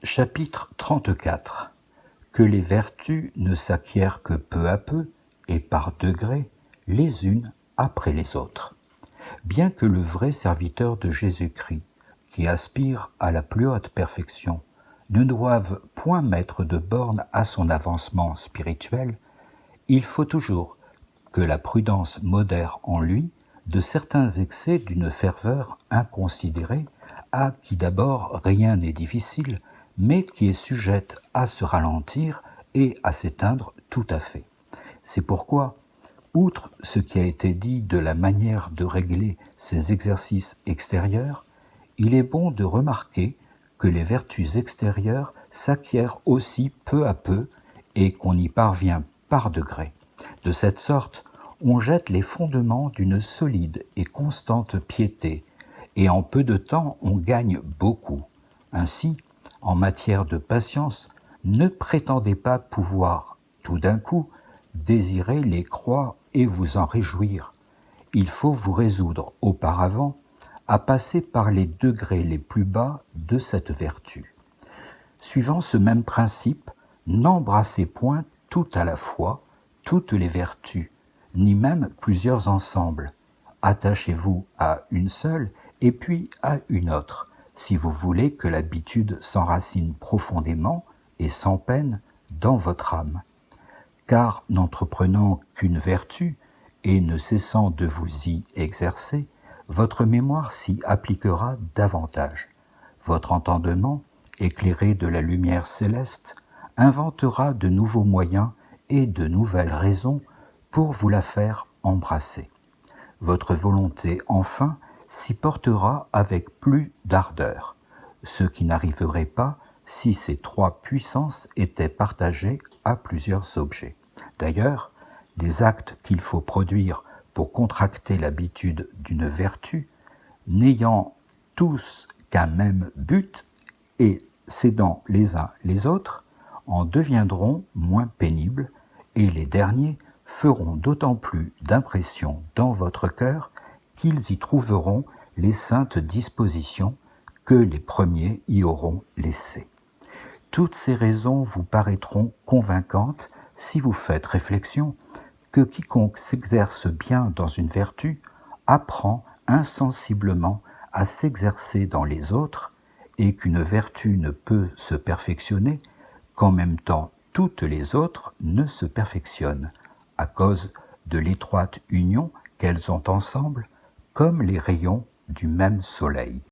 Chapitre 34. Que les vertus ne s'acquièrent que peu à peu et par degrés, les unes après les autres. Bien que le vrai serviteur de Jésus-Christ, qui aspire à la plus haute perfection, ne doive point mettre de borne à son avancement spirituel, il faut toujours que la prudence modère en lui de certains excès d'une ferveur inconsidérée, à qui d'abord rien n'est difficile, mais qui est sujette à se ralentir et à s'éteindre tout à fait. C'est pourquoi, outre ce qui a été dit de la manière de régler ces exercices extérieurs, il est bon de remarquer que les vertus extérieures s'acquièrent aussi peu à peu et qu'on y parvient par degrés. De cette sorte, on jette les fondements d'une solide et constante piété, et en peu de temps on gagne beaucoup. Ainsi, en matière de patience, ne prétendez pas pouvoir, tout d'un coup, désirer les croix et vous en réjouir. Il faut vous résoudre auparavant à passer par les degrés les plus bas de cette vertu. Suivant ce même principe, n'embrassez point tout à la fois toutes les vertus, ni même plusieurs ensemble. Attachez-vous à une seule et puis à une autre, si vous voulez que l'habitude s'enracine profondément et sans peine dans votre âme. Car n'entreprenant qu'une vertu et ne cessant de vous y exercer, votre mémoire s'y appliquera davantage. Votre entendement, éclairé de la lumière céleste, inventera de nouveaux moyens et de nouvelles raisons pour vous la faire embrasser. Votre volonté, enfin, s'y portera avec plus d'ardeur, ce qui n'arriverait pas si ces trois puissances étaient partagées à plusieurs objets. D'ailleurs, les actes qu'il faut produire pour contracter l'habitude d'une vertu, n'ayant tous qu'un même but et cédant les uns les autres, en deviendront moins pénibles, et les derniers feront d'autant plus d'impression dans votre cœur qu'ils y trouveront les saintes dispositions que les premiers y auront laissées. Toutes ces raisons vous paraîtront convaincantes si vous faites réflexion que quiconque s'exerce bien dans une vertu apprend insensiblement à s'exercer dans les autres, et qu'une vertu ne peut se perfectionner qu'en même temps toutes les autres ne se perfectionnent, à cause de l'étroite union qu'elles ont ensemble, comme les rayons du même soleil.